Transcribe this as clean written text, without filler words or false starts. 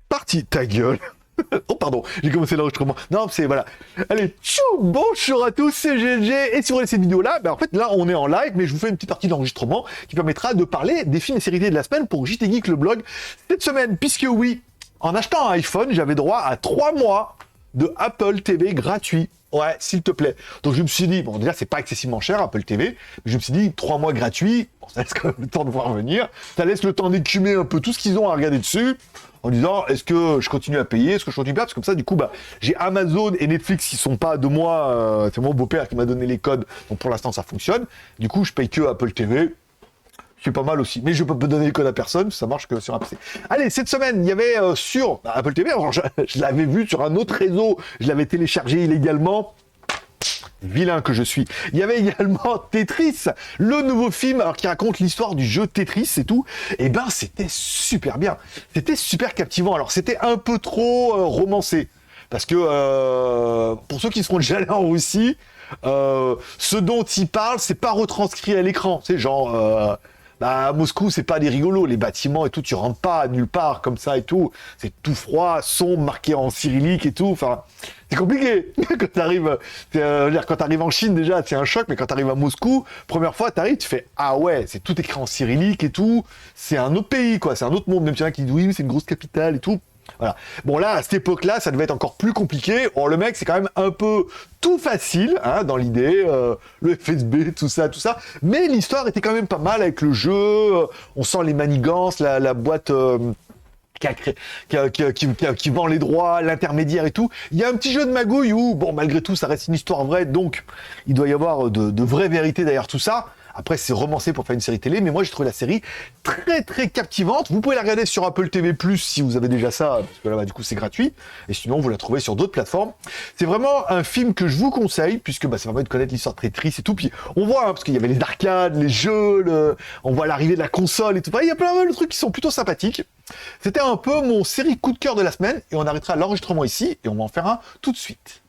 Parti, ta gueule. Oh pardon, j'ai commencé l'enregistrement. Non, c'est voilà. Allez, tchou, bonjour à tous, c'est GLG. Et si vous regardez cette vidéo-là, en fait là on est en live, mais je vous fais une petite partie d'enregistrement qui permettra de parler des films et séries de la semaine pour JT Geek le blog cette semaine. Puisque oui, en achetant un iPhone, j'avais droit à 3 mois de Apple TV gratuit. Ouais, s'il te plaît. Donc je me suis dit, bon déjà c'est pas excessivement cher Apple TV, mais je me suis dit 3 mois gratuits, bon, ça laisse quand même le temps de voir venir, ça laisse le temps d'écumer un peu tout ce qu'ils ont à regarder dessus, en disant est-ce que je continue à payer, est-ce que je continue pas, parce que comme ça du coup j'ai Amazon et Netflix qui sont pas de moi, c'est mon beau-père qui m'a donné les codes, donc pour l'instant ça fonctionne, du coup je paye que Apple TV. C'est pas mal aussi, mais je peux pas donner le code à personne, ça marche que sur un PC. Allez, cette semaine, il y avait sur Apple TV, alors je l'avais vu sur un autre réseau, je l'avais téléchargé illégalement, vilain que je suis. Il y avait également Tetris, le nouveau film alors, qui raconte l'histoire du jeu Tetris et tout, et ben c'était super bien, c'était super captivant, alors c'était un peu trop romancé, parce que pour ceux qui seront déjà allés en Russie, ce dont il parle, c'est pas retranscrit à l'écran, c'est genre... à Moscou, c'est pas des rigolos, les bâtiments et tout, tu rentres pas nulle part comme ça et tout. C'est tout froid, sombre, marqué en cyrillique et tout. Enfin, c'est compliqué. Quand t'arrives, quand t'arrives en Chine déjà, c'est un choc, mais quand t'arrives à Moscou, première fois, t'arrives, tu fais ah ouais, c'est tout écrit en cyrillique et tout. C'est un autre pays, quoi. C'est un autre monde. Même s'il y en a qui disent oui, mais c'est une grosse capitale et tout. Voilà. Bon là, à cette époque-là, ça devait être encore plus compliqué. Or le mec, c'est quand même un peu tout facile, hein, dans l'idée, le FSB, tout ça. Mais l'histoire était quand même pas mal avec le jeu. On sent les manigances, la boîte qui vend les droits, l'intermédiaire et tout. Il y a un petit jeu de magouille où, bon, malgré tout, ça reste une histoire vraie, donc il doit y avoir de vraies vérités derrière tout ça. Après, c'est romancé pour faire une série télé, mais moi, j'ai trouvé la série très, très captivante. Vous pouvez la regarder sur Apple TV+, si vous avez déjà ça, parce que là, du coup, c'est gratuit. Et sinon, vous la trouvez sur d'autres plateformes. C'est vraiment un film que je vous conseille, puisque ça permet de connaître l'histoire très triste et tout. Puis, on voit, hein, parce qu'il y avait les arcades, les jeux, on voit l'arrivée de la console et tout. Il y a plein de trucs qui sont plutôt sympathiques. C'était un peu mon série coup de cœur de la semaine, et on arrêtera l'enregistrement ici, et on va en faire un tout de suite.